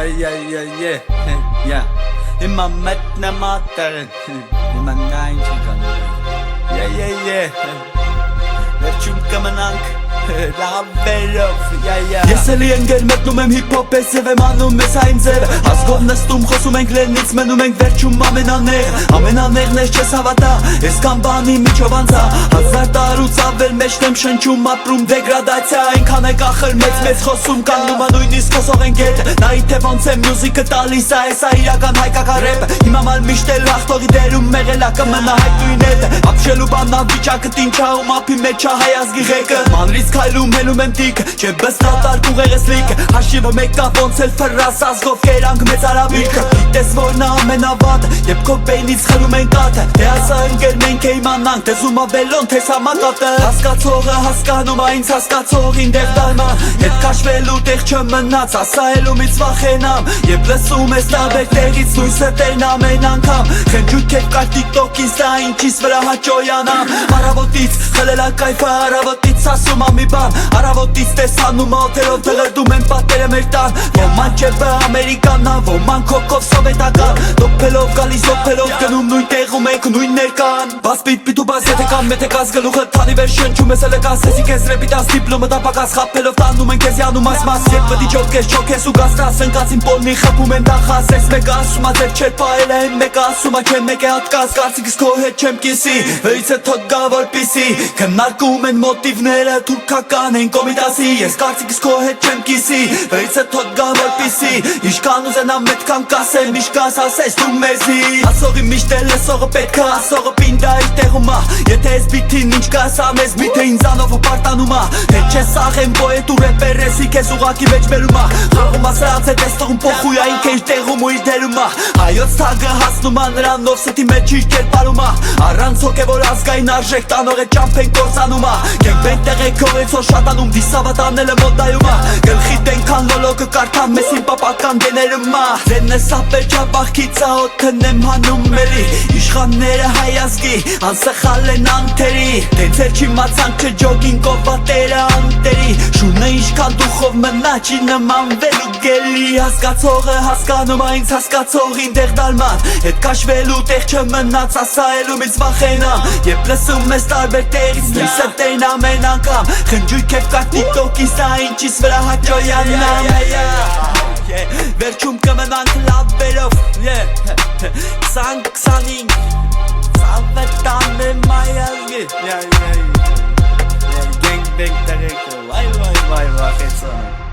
Yeah. Հիմա մետնը մատերն Հիմա նայն չկան Yeah. Վերջում կմնանք լավերով Ես էլի ընգեր մետնում եմ հիփ-հոփ ես և եմ անում ես այն ձև Ազգով նստում խոսում ենք լենից մնում ենք վերջում ամենաներն ես չես հավատա Ես կան բանի միջով անցա Հազար տարուց ավել մեջն եմ շնչում ապրում դեգրադացիա Այնքան եք ախր մեծ խոսում կանգնում նույնիսկ խոսող են գետ Նայի թե ոնց է մյուզիկը տալիս այս իրական հայկական ռեպ Հիմա մալ միշտ էլ հաղթողի դերում մեղելա կմնա հայտույն հետ Ապշելու բաննավ վիճակը տինչա ու մապի մեջ հայ ազգի ղեկը Մանրից քայլում հելում եմ տիկ Չէ բստատար կուղեղես լիք Հաշիվը մեկա ոնց էլ ֆրաս ազգով կերանք մեծ արավիկ Գիտես որ նա ամենավատ Եբ քո բեյնից խլում են կատը Թե ասա ընկեր մենք է իմանանք Թե զում ավելոն թե սամակատը Հասկացողը հասկանում այնց հասկացողին դեղ դարմա Հետ կաշվելու տեղ չմնաց Ասա ելումից վախենամ Եբ լսում ես տաբեր տեղից նույսը տերն ամեն անգամ Խենջույք եք կար տիկտոք ինստա ինչիս վրա հաճոյանամ Արավոտից խլելա կայֆը արավոտից ասում ամի բան Արավոտից տեսանում աթերով դղրդում են պատերը մեր տան Ոման չեպը ամերիկանա, ոման քոքով սովետական Դոպելով գալիս դոպելով գնում նույն տեղում ենք նույն ներկան Բաս պիտ ու բաս եթե կամ մետ եկած գլուխը թանի վեր շնչում ես էլեկաս Հեսի կեզ ռեպիտաս դիպլոմը տապակաս խապելով տանում ենք ես յանում ասմաս Ետ պտի չոքես ու գաստաս ընկացին պոլնի խպում են դախաս Ես մեկը ասում ատեր չեր պայել են մեկը ասում չեմ մեկ է հատկաս Կարծիքս քո հետ չեմ կիսի վերից է թոտ գա որպիսի Քննարկում են մոտիվները թուրքական են կոմիտասի Ես կարծիքս քո հետ չեմ կիսի վերից է թոտ գա որպիսի Իշքան ուզենամ մետքան կասեմ իշքան ասես դու մեզի Ասողի միշտ էլ լսողը պետքա ասողը պինդա իր տեղում ա Եթե ես բիթին ինչ կասա մեզ միթե ինձանով ու պարտանում ա Թե չես աղեմ պոետ ու ռեպեր եսի կեզ ուղակի մեջ բերում ա Խաղում ասած է տեստողում պոխույա ինքը իր տեղում ու իր դերում ա Հայոց թագը հասնում ա նրանով ստի մեջ իր կերպարում ա Առանց հոգևոր ազգային արժեք տանող է ճամփ են կործանում ա Կենք բենք տեղեքով են սոր շատանում դիսավատ անելը մոդայում ա Գլխի տենքան լոլոգը կարդամ մեսին պապական դեներում ա Ձենը սապեր ճապախքից ա օդն եմ հանում մերի Իշխանները հայ ազգի անսխալ են անթերի Դենցեր չիմացանքը ջոգինգով վատերը անտերի Շունը ինչքան դուխով մնա չի նմանվելու գելի Հասկացողը հասկանում այնց հասկացողին դեղ դալման Հետ կաշվելու տեղ չմնաց ասա ելումից վախենամ Եբ լսում ես տարբեր տեղից նույսը տերն ամեն անգամ Խնջույք եք կար տիկտոքից դա ինչիս վրա հաճոյանամ Վերջում կմնանք լավերով 20-25 Սավետան եմ այ ազգի Գենք բենք տեղեքը վայ վախեցան